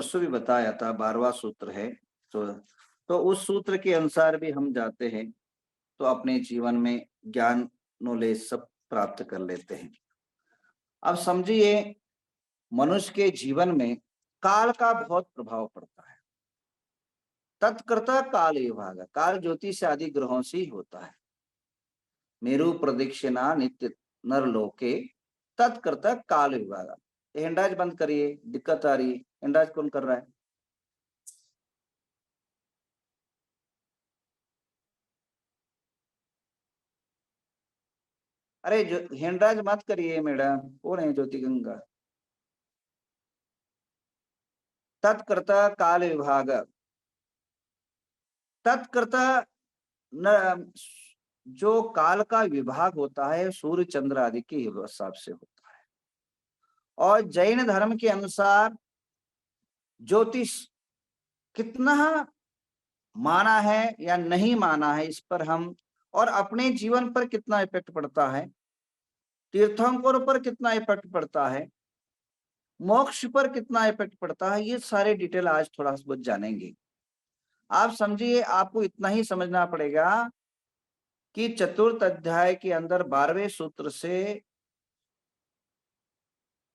परसों भी बताया था, 12वां सूत्र है। तो उस सूत्र के अनुसार भी हम जाते हैं तो अपने जीवन में ज्ञान, नॉलेज सब प्राप्त कर लेते हैं। अब समझिए, मनुष्य के जीवन में काल का बहुत प्रभाव पड़ता है। तत्कर्ता काल विभाग, काल ज्योतिष आदि ग्रहों से ही होता है। मेरु प्रदक्षिणा नित्य नर लोके तत्कर्ता काल विभाग। हैंडराज बंद करिए, दिक्कत आ रही है। हैंडराज कौन कर रहा है? अरे जो हैंडराज मत करिए मैडम, कौन है ज्योति गंगा? तत्कर्ता काल विभाग, तत्कर्ता न, जो काल का विभाग होता है सूर्य चंद्र आदि के हिसाब से होता है। और जैन धर्म के अनुसार ज्योतिष कितना माना है या नहीं माना है, इस पर हम, और अपने जीवन पर कितना इफेक्ट पड़ता है, तीर्थंकरों पर कितना इफेक्ट पड़ता है, मोक्ष पर कितना इफेक्ट पड़ता है, ये सारे डिटेल आज थोड़ा बहुत जानेंगे। आप समझिए, आपको इतना ही समझना पड़ेगा कि चतुर्थ अध्याय के अंदर 12वें सूत्र से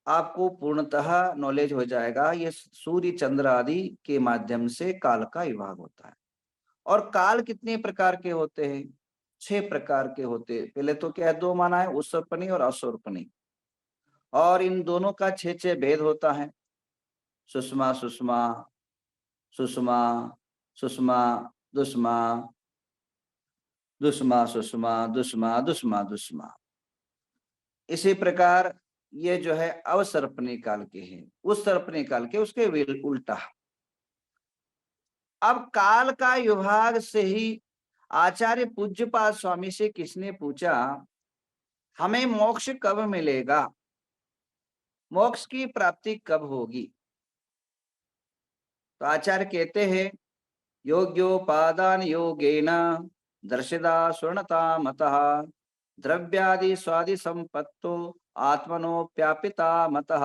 आपको पूर्णतः नॉलेज हो जाएगा। ये सूर्य चंद्र आदि के माध्यम से काल का विभाग होता है। और काल कितने प्रकार के होते हैं? 6 प्रकार के होते हैं। पहले तो क्या है, 2 माना है, उत्सर्पणी और असर्पणी। और इन दोनों का 6 भेद होता है। सुषमा सुषमा, सुषमा सुषमा, दुष्मा, दुष्मा सुषमा, दुष्मा दुष्मा दुष्मा। इसी प्रकार ये जो है अवसर्पणी काल के हैं, उत्सर्पणी काल के उसके उल्टा। अब काल का विभाग से ही आचार्य पूज्यपाद स्वामी से किसने पूछा, हमें मोक्ष कब मिलेगा, मोक्ष की प्राप्ति कब होगी? तो आचार्य कहते हैं, योग्योपादान योगेन दर्शिदा स्वर्णता मतः द्रव्यादि स्वादि संपत्तो आत्मनोप्यापिता मतः।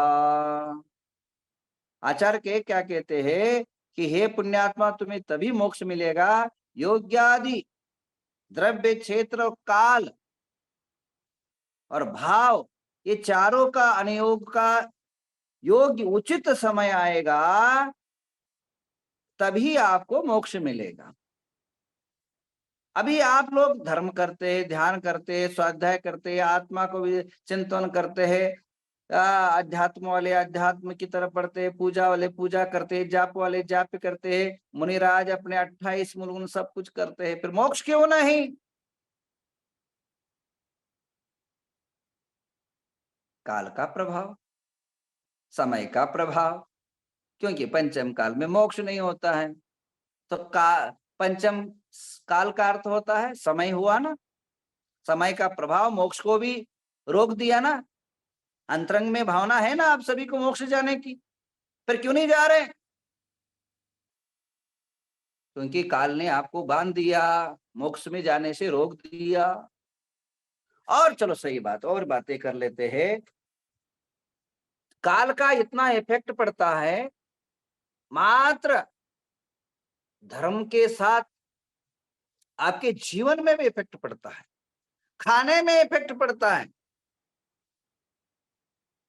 आचार्य के क्या कहते हैं कि हे पुण्यात्मा, तुम्हें तभी मोक्ष मिलेगा योग्यादि द्रव्य, क्षेत्र, काल और भाव, ये चारों का अनुयोग का योग्य उचित समय आएगा, तभी आपको मोक्ष मिलेगा। अभी आप लोग धर्म करते हैं, ध्यान करते हैं, स्वाध्याय करते हैं, आत्मा को भी चिंतन करते हैं, अध्यात्म वाले अध्यात्म की तरफ बढ़ते हैं, पूजा वाले पूजा करते हैं, जाप वाले जाप करते हैं, मुनिराज अपने 28 मूल सब कुछ करते हैं, फिर मोक्ष क्यों नहीं? काल का प्रभाव, समय का प्रभाव, क्योंकि पंचम काल में मोक्ष नहीं होता है। तो पंचम काल का अर्थ होता है समय, हुआ ना? समय का प्रभाव मोक्ष को भी रोक दिया ना। अंतरंग में भावना है ना आप सभी को मोक्ष जाने की, फिर क्यों नहीं जा रहे? क्योंकि काल ने आपको बांध दिया, मोक्ष में जाने से रोक दिया। और चलो सही बात, और बातें कर लेते हैं। काल का इतना इफेक्ट पड़ता है, मात्र धर्म के साथ आपके जीवन में भी इफेक्ट पड़ता है, खाने में इफेक्ट पड़ता है।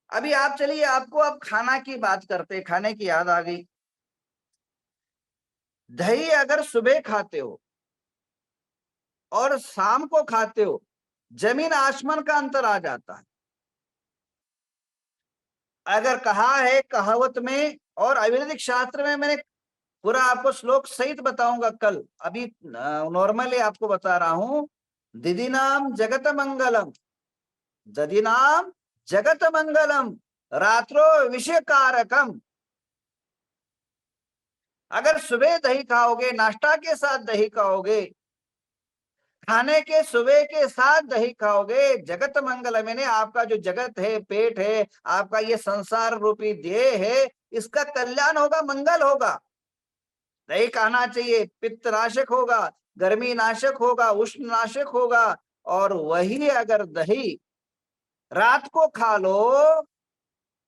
अभी आप चलिए, आपको अब खाना की बात करते, खाने की याद आ गई। दही अगर सुबह खाते हो और शाम को खाते हो, जमीन आसमान का अंतर आ जाता है। अगर कहा है कहावत में और आयुर्वेदिक शास्त्र में, मैंने पूरा आपको श्लोक सहित बताऊंगा कल, अभी नॉर्मली आपको बता रहा हूं। दीदी नाम जगत मंगलम, दधी नाम जगत मंगलम, रात्रो विषय कारकम। अगर सुबह दही खाओगे, नाश्ता के साथ दही खाओगे, खाने के सुबह के साथ दही खाओगे, जगत मंगल, मैंने आपका जो जगत है, पेट है, आपका ये संसार रूपी देह है, इसका कल्याण होगा, मंगल होगा। दही खाना चाहिए, पित्त नाशक होगा, गर्मी नाशक होगा, उष्ण नाशक होगा। और वही अगर दही रात को खा लो,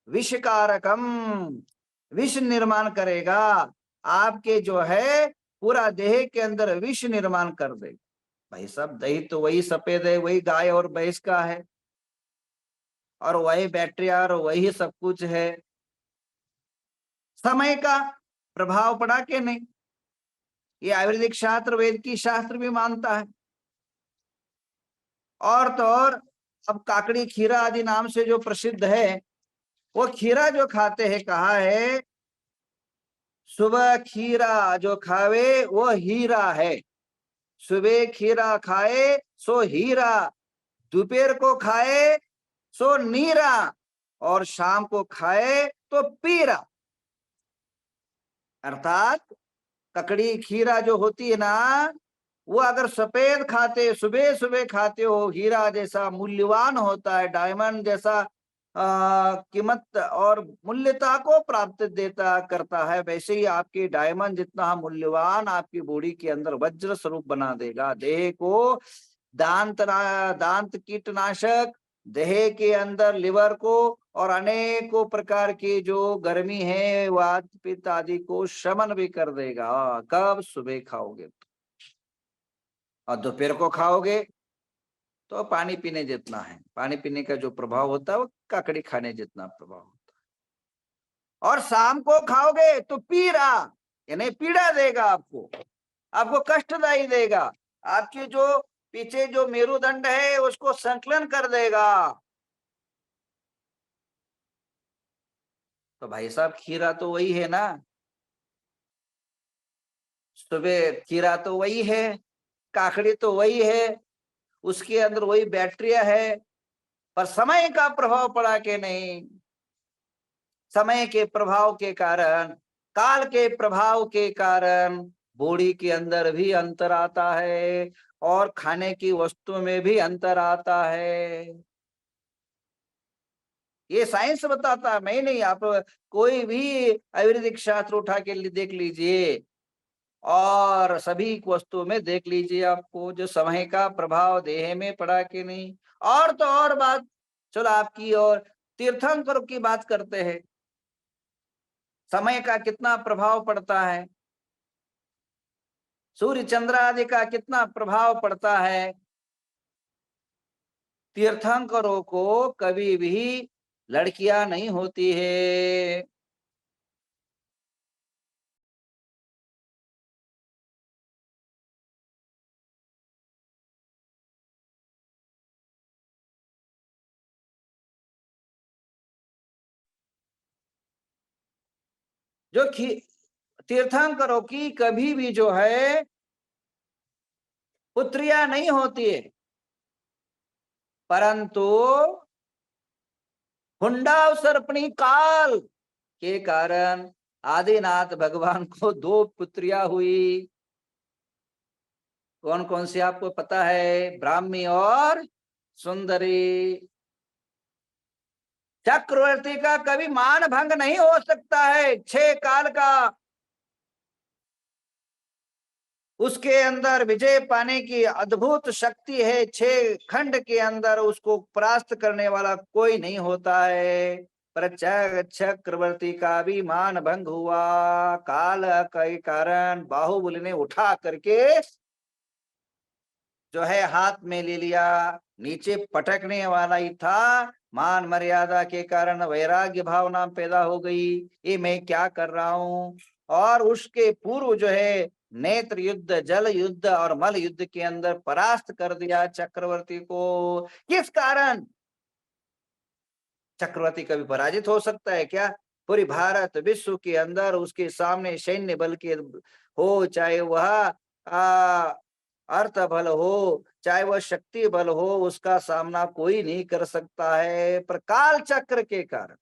विषकारकम, विष निर्माण करेगा, आपके जो है पूरा देह के अंदर विष निर्माण कर देगा। भाई साहब, दही तो वही सफेद है, वही गाय और भैंस का है, और वही बैक्टीरिया और वही सब कुछ है। समय का प्रभाव पड़ा के नहीं, ये आयुर्वेदिक शास्त्र, वेद की शास्त्र भी मानता है। और तो और अब काकड़ी खीरा आदि नाम से जो प्रसिद्ध है, वो खीरा जो खाते हैं, कहा है सुबह खीरा जो खावे वो हीरा है। सुबह खीरा खाए सो हीरा, दोपहर को खाए सो नीरा, और शाम को खाए तो पीरा। अर्थात ककड़ी खीरा जो होती है ना, वो अगर सफेद खाते, सुबह सुबह खाते हो, हीरा जैसा मूल्यवान होता है, डायमंड जैसा कीमत और मूल्यता को प्राप्त देता करता है, वैसे ही आपकी डायमंड जितना मूल्यवान आपकी बॉडी के अंदर वज्र स्वरूप बना देगा। देह को दांत कीटनाशक, देह के अंदर लिवर को और अनेकों प्रकार की जो गर्मी है, वात पित्त आदि को शमन भी कर देगा। कब? सुबह खाओगे तो। और दोपहर को खाओगे तो पानी पीने जितना है, पानी पीने का जो प्रभाव होता है वो काकड़ी खाने जितना प्रभाव होता है। और शाम को खाओगे तो पीरा, यानी पीड़ा देगा आपको, आपको कष्टदायी देगा, आपकी जो पीछे जो मेरुदंड है उसको संकलन कर देगा। तो भाई साहब, खीरा तो वही है ना, सुबह खीरा तो वही है, काकड़ी तो वही है, उसके अंदर वही बैक्टीरिया है, पर समय का प्रभाव पड़ा के नहीं। समय के प्रभाव के कारण, काल के प्रभाव के कारण बॉडी के अंदर भी अंतर आता है, और खाने की वस्तु में भी अंतर आता है। ये साइंस बताता है, मैं नहीं। आप कोई भी आयुर्वेदिक शास्त्र उठा के देख लीजिए, और सभी वस्तुओं में देख लीजिए, आपको जो समय का प्रभाव देह में पड़ा कि नहीं। और तो और बात, चलो आपकी और तीर्थंकर की बात करते हैं, समय का कितना प्रभाव पड़ता है, सूर्य चंद्र आदि का कितना प्रभाव पड़ता है। तीर्थंकरों को कभी भी लड़कियां नहीं होती है। जो तीर्थंकरों की कभी भी जो है पुत्रियां नहीं होती है, परंतु हुंडावसर्पणी काल के कारण आदिनाथ भगवान को दो पुत्रियां हुई। कौन कौन सी आपको पता है? ब्राह्मी और सुंदरी। चक्रवर्ती का कभी मान भंग नहीं हो सकता है। 6 काल का उसके अंदर विजय पाने की अद्भुत शक्ति है। 6 खंड के अंदर उसको परास्त करने वाला कोई नहीं होता है। पर चक्रवर्ती का भी मान भंग हुआ, काल के कारण बाहुबली ने उठा करके जो है हाथ में ले लिया, नीचे पटकने वाला ही था। मान मर्यादा के कारण वैराग्य भावना पैदा हो गई, ये मैं क्या कर रहा हूं। और उसके पूर्व जो है नेत्र युद्ध, जल युद्ध और मल युद्ध के अंदर परास्त कर दिया चक्रवर्ती को। किस कारण? चक्रवर्ती कभी पराजित हो सकता है क्या? पूरी भारत विश्व के अंदर उसके सामने सैन्य बल के हो, चाहे वह अर्थ बल हो, चाहे वह शक्ति बल हो, उसका सामना कोई नहीं कर सकता है। पर काल चक्र के कारण,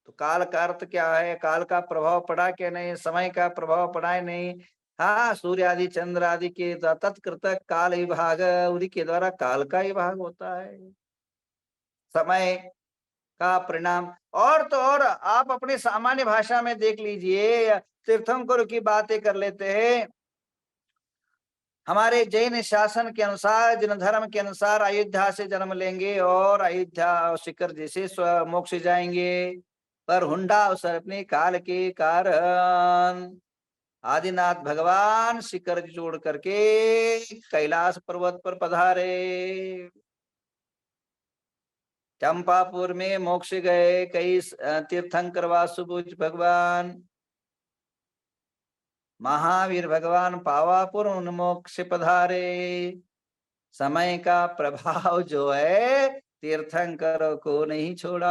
तो काल का अर्थ क्या है? काल का प्रभाव पड़ा क्या नहीं? समय का प्रभाव पड़ा है नहीं। हाँ, सूर्य आदि चंद्र आदि के तत्कृतक काल विभाग, उन्हीं के द्वारा काल का विभाग होता है। समय का परिणाम। और तो और आप अपने सामान्य भाषा में देख लीजिए, तीर्थंकर की बातें कर लेते हैं। हमारे जैन शासन के अनुसार, जैन धर्म के अनुसार अयोध्या से जन्म लेंगे और अयोध्या शिखर जैसे मोक्ष जाएंगे। पर हुंडा अवसर अपने काल के कारण आदिनाथ भगवान शिखर जोड़ करके कैलाश पर्वत पर पधारे। चंपापुर में मोक्ष गए कई तीर्थंकर वासुभुज भगवान। महावीर भगवान पावापुर उन्मोक्ष पधारे। समय का प्रभाव जो है तीर्थंकरों को नहीं छोड़ा।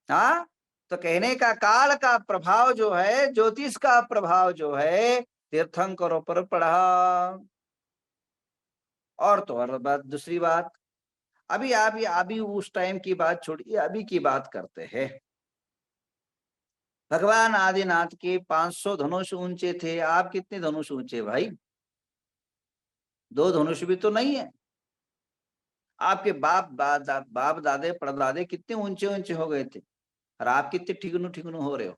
हाँ, तो कहने का काल का प्रभाव जो है, ज्योतिष का प्रभाव जो है तीर्थंकरों पर पड़ा। और तो और बात, दूसरी बात, अभी उस टाइम की बात छोड़िए, अभी की बात करते हैं। भगवान आदिनाथ के 500 धनुष ऊंचे थे। आप कितने धनुष ऊंचे भाई? 2 धनुष भी तो नहीं है। आपके बाप दादे परदादे कितने ऊंचे ऊंचे हो गए थे, और आप कितने ठिगनु ठिगनु हो रहे हो?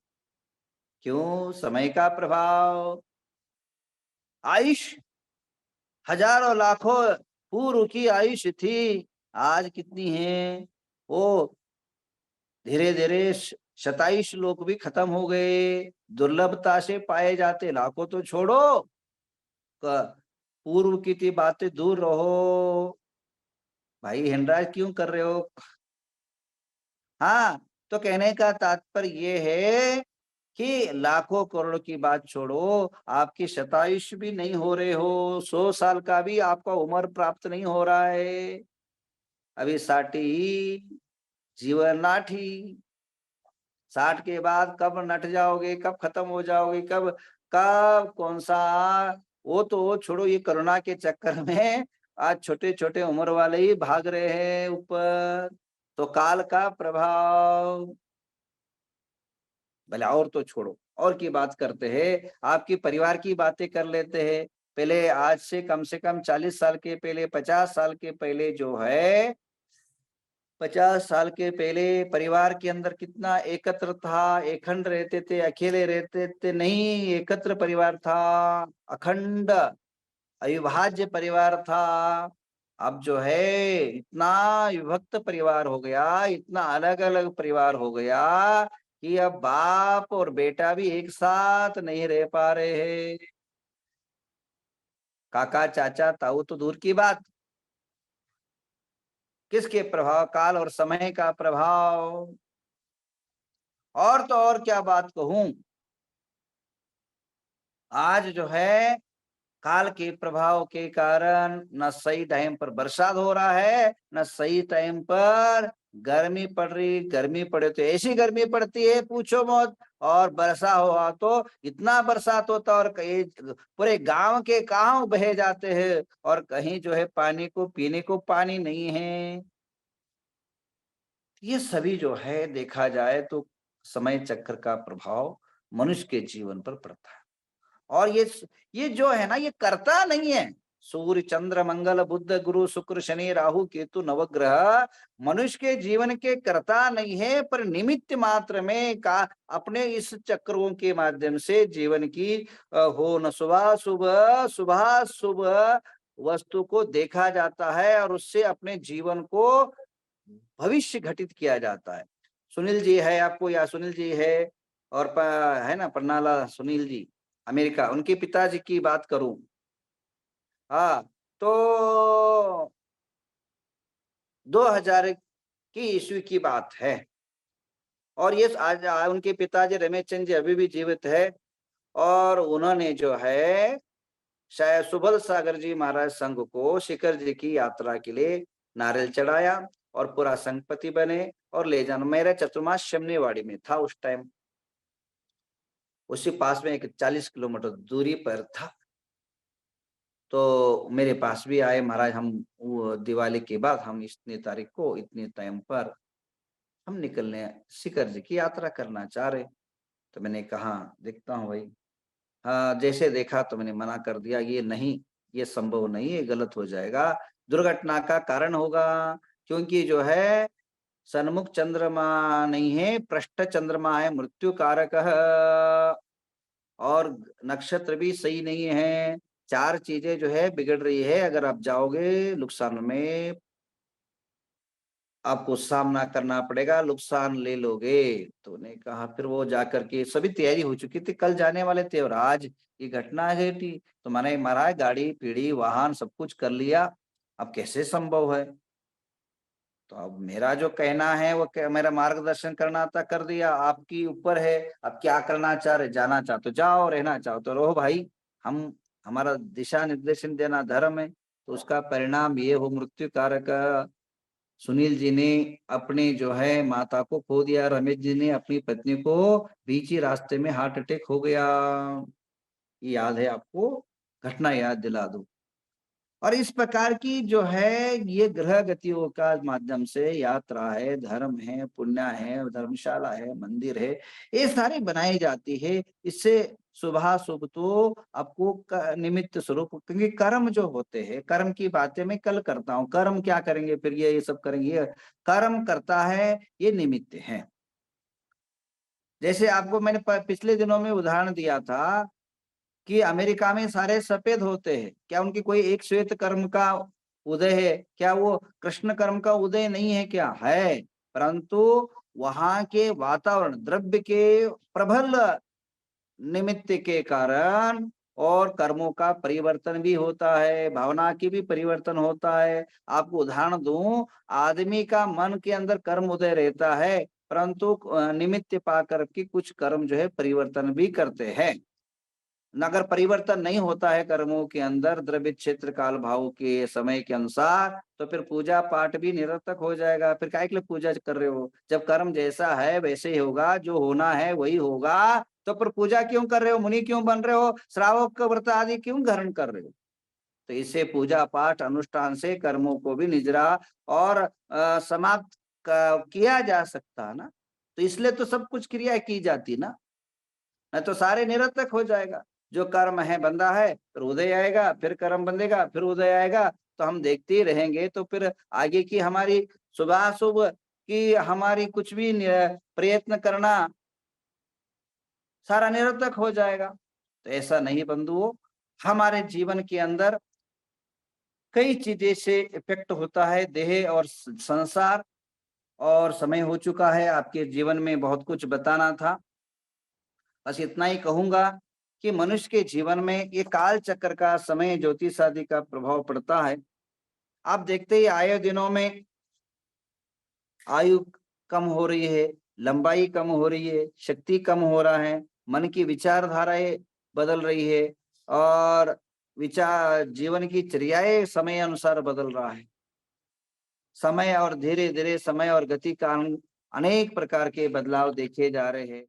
क्यों? समय का प्रभाव। आयुष हजारों लाखों पूर्व की आयुष थी, आज कितनी है? वो धीरे धीरे 27 लोग भी खत्म हो गए। दुर्लभता से पाए जाते लाखों तो छोड़ो, पूर्व की थी बातें दूर रहो। भाई हिंडराज क्यों कर रहे हो? हाँ, तो कहने का तात्पर्य ये है कि लाखों करोड़ की बात छोड़ो, आपकी 27 भी नहीं हो रहे हो, 100 साल का भी आपका उम्र प्राप्त नहीं हो रहा है। अभी 60 ही जीवन नाठी। 60 के बाद कब नट जाओगे, कब खत्म हो जाओगे, कब कब कौन सा? वो तो छोड़ो, ये कोरोना के चक्कर में आज छोटे छोटे उम्र वाले ही भाग रहे हैं ऊपर। तो काल का प्रभाव। भले और तो छोड़ो, और की बात करते हैं, आपकी परिवार की बातें कर लेते हैं। पहले आज से कम 40 साल के पहले, 50 साल के पहले जो है, 50 साल के पहले परिवार के अंदर कितना एकत्र था, अखंड रहते थे, अकेले रहते थे नहीं, एकत्र परिवार था, अखंड अविभाज्य परिवार था। अब जो है इतना विभक्त परिवार हो गया, इतना अलग अलग परिवार हो गया कि अब बाप और बेटा भी एक साथ नहीं रह पा रहे हैं। काका चाचा ताऊ तो दूर की बात, किसके प्रभाव? काल और समय का प्रभाव। और तो और क्या बात कहूं, आज जो है काल के प्रभाव के कारण न सही टाइम पर बरसात हो रहा है, न सही टाइम पर गर्मी पड़ रही। गर्मी पड़े तो ऐसी गर्मी पड़ती है पूछो मत, और वर्षा हुआ तो इतना बरसात होता, और कहीं पूरे गांव के गांव बहे जाते हैं, और कहीं जो है पानी को पीने को पानी नहीं है। ये सभी जो है देखा जाए तो समय चक्र का प्रभाव मनुष्य के जीवन पर पड़ता है। और ये जो है ना, ये करता नहीं है। सूर्य चंद्र मंगल बुध गुरु शुक्र शनि राहु केतु नवग्रह मनुष्य के जीवन के करता नहीं है, पर निमित्त मात्र में का अपने इस चक्रों के माध्यम से जीवन की हो न सुबह सुबह सुबह सुबह वस्तु को देखा जाता है, और उससे अपने जीवन को भविष्य घटित किया जाता है। सुनील जी है आपको, या सुनील जी है, और है ना प्रणाला सुनील जी, अमेरिका, उनके पिताजी की बात करूं। हाँ, तो 2000 की ईस्वी की बात है, और ये आज उनके पिताजी रमेश चंद जी अभी भी जीवित है, और उन्होंने जो है शायद सुबल सागर जी महाराज संघ को शिखर जी की यात्रा के लिए नारियल चढ़ाया, और पूरा संघपति बने, और ले जाना। मेरा चतुर्मास शमनेवाड़ी में था उस टाइम, उसी पास में एक 40 किलोमीटर दूरी पर था। तो मेरे पास भी आए, महाराज हम दिवाली के बाद हम इतनी तारीख को इतने टाइम पर हम निकलने शिखर जी की यात्रा करना चाह रहे। तो मैंने कहा देखता हूँ भाई। हाँ, जैसे देखा तो मैंने मना कर दिया, ये नहीं, ये संभव नहीं है, गलत हो जाएगा, दुर्घटना का कारण होगा। क्योंकि जो है सन्मुख चंद्रमा नहीं है, पृष्ठ चंद्रमा है, मृत्यु कारक है, और नक्षत्र भी सही नहीं है। 4 चीजें जो है बिगड़ रही है, अगर आप जाओगे नुकसान में आपको सामना करना पड़ेगा, नुकसान ले लोगे। तो उन्होंने कहा, फिर वो जाकर के सभी तैयारी हो चुकी थी, कल जाने वाले थे और आज ये घटना घटी। तो मैंने महाराज गाड़ी पीढ़ी वाहन सब कुछ कर लिया, अब कैसे संभव है? तो अब मेरा जो कहना है वो मेरा मार्गदर्शन करना था, कर दिया, आपकी ऊपर है। अब क्या करना चाह रहे, जाना चाहो तो जाओ, रहना चाहो तो रहो भाई। हम हमारा दिशा निर्देशन देना धर्म है। तो उसका परिणाम ये हो मृत्यु कारक। सुनील जी ने अपनी जो है माता को खो दिया, रमेश जी ने अपनी पत्नी को बीच ही रास्ते में हार्ट अटैक हो गया। ये याद है आपको? घटना याद दिला दूं। और इस प्रकार की जो है ये ग्रह गतियों का माध्यम से यात्रा है, धर्म है, पुण्य है, धर्मशाला है, मंदिर है, ये सारी बनाई जाती है। इससे शुभ शुभ तो आपको निमित्त स्वरूप, क्योंकि कर्म जो होते हैं, कर्म की बातें मैं कल करता हूँ। कर्म क्या करेंगे फिर, ये सब करेंगे, ये कर्म करता है, ये निमित्त है। जैसे आपको मैंने पिछले दिनों में उदाहरण दिया था कि अमेरिका में सारे सफेद होते हैं, क्या उनकी कोई एक श्वेत कर्म का उदय है? क्या वो कृष्ण कर्म का उदय नहीं है? क्या है, परंतु वहां के वातावरण द्रव्य के प्रबल निमित्त के कारण और कर्मों का परिवर्तन भी होता है, भावना की भी परिवर्तन होता है। आपको उदाहरण दूं, आदमी का मन के अंदर कर्म उदय रहता है, परंतु निमित्त पा करके कुछ कर्म जो है परिवर्तन भी करते हैं। अगर परिवर्तन नहीं होता है कर्मों के अंदर द्रव्य क्षेत्र काल भाव के समय के अनुसार, तो फिर पूजा पाठ भी निरर्थक हो जाएगा। फिर काय के लिए पूजा कर रहे हो? जब कर्म जैसा है वैसे ही होगा, जो होना है वही होगा, तो फिर पूजा क्यों कर रहे हो? मुनि क्यों बन रहे हो? श्रावक का व्रत आदि क्यों धारण कर रहे हो? तो इससे पूजा पाठ अनुष्ठान से कर्मों को भी निजरा और समाप्त किया जा सकता है ना। तो इसलिए तो सब कुछ क्रिया की जाती ना, नहीं तो सारे निरर्थक हो जाएगा। जो कर्म है बंधा है, फिर उदय आएगा, फिर कर्म बंधेगा, फिर उदय आएगा, तो हम देखते ही रहेंगे। तो फिर आगे की हमारी शुभाशुभ की हमारी कुछ भी प्रयत्न करना सारा निरर्थक हो जाएगा। तो ऐसा नहीं बंधुओं, हमारे जीवन के अंदर कई चीजें से इफेक्ट होता है, देह और संसार। और समय हो चुका है, आपके जीवन में बहुत कुछ बताना था। बस इतना ही कहूंगा कि मनुष्य के जीवन में ये काल चक्र का, समय ज्योतिष आदि का प्रभाव पड़ता है। आप देखते ही आए दिनों में आयु कम हो रही है, लंबाई कम हो रही है, शक्ति कम हो रहा है, मन की विचारधाराएं बदल रही है, और विचार जीवन की चर्याएं समय अनुसार बदल रहा है। समय और धीरे धीरे समय और गति कारण अनेक प्रकार के बदलाव देखे जा रहे हैं।